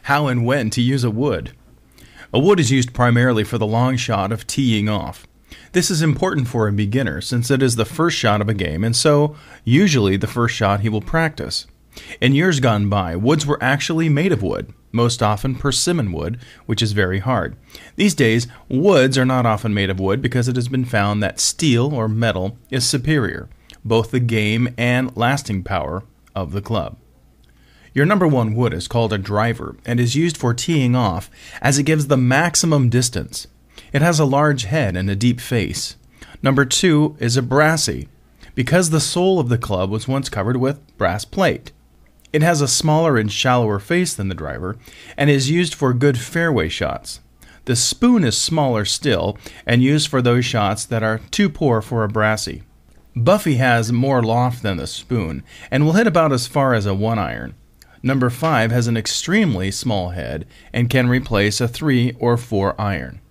How and when to use a wood. A wood is used primarily for the long shot of teeing off. This is important for a beginner since it is the first shot of a game and so usually the first shot he will practice. In years gone by, woods were actually made of wood, most often persimmon wood, which is very hard. These days, woods are not often made of wood because it has been found that steel or metal is superior, both the game and lasting power of the club. Your number one wood is called a driver and is used for teeing off as it gives the maximum distance. It has a large head and a deep face. Number two is a brassy, because the sole of the club was once covered with brass plate. It has a smaller and shallower face than the driver and is used for good fairway shots. The spoon is smaller still and used for those shots that are too poor for a brassy. Buffy has more loft than the spoon and will hit about as far as a 1-iron. Number 5 has an extremely small head and can replace a 3 or 4 iron.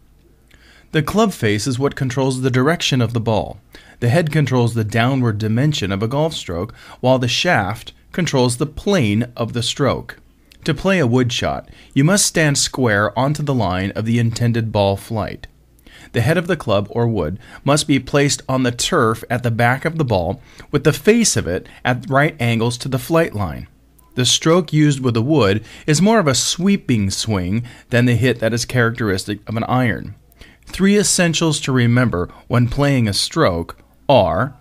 The club face is what controls the direction of the ball. The head controls the downward dimension of a golf stroke, while the shaft controls the plane of the stroke. To play a wood shot, you must stand square onto the line of the intended ball flight. The head of the club or wood must be placed on the turf at the back of the ball, with the face of it at right angles to the flight line. The stroke used with a wood is more of a sweeping swing than the hit that is characteristic of an iron. 3 essentials to remember when playing a stroke are: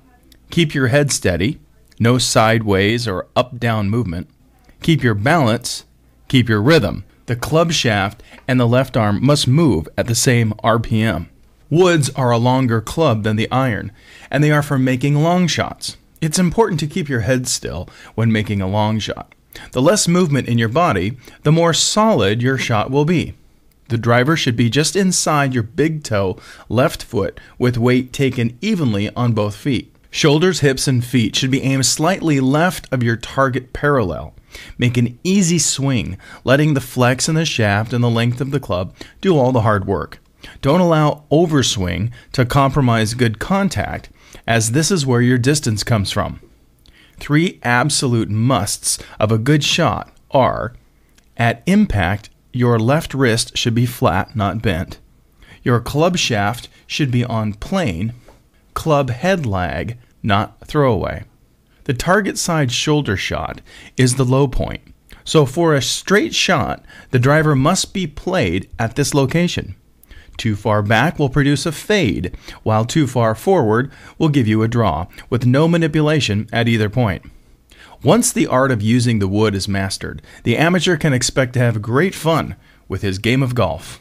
keep your head steady, no sideways or up-down movement, keep your balance, keep your rhythm. The club shaft and the left arm must move at the same RPM. Woods are a longer club than the iron, and they are for making long shots. It's important to keep your head still when making a long shot. The less movement in your body, the more solid your shot will be. The driver should be just inside your big toe, left foot, with weight taken evenly on both feet. Shoulders, hips, and feet should be aimed slightly left of your target parallel. Make an easy swing, letting the flex in the shaft and the length of the club do all the hard work. Don't allow overswing to compromise good contact, as this is where your distance comes from. 3 absolute musts of a good shot are: at impact, your left wrist should be flat, not bent. Your club shaft should be on plane. Club head lag, not throwaway. The target side shoulder shot is the low point. So for a straight shot, the driver must be played at this location. Too far back will produce a fade, while too far forward will give you a draw, with no manipulation at either point. Once the art of using the wood is mastered, the amateur can expect to have great fun with his game of golf.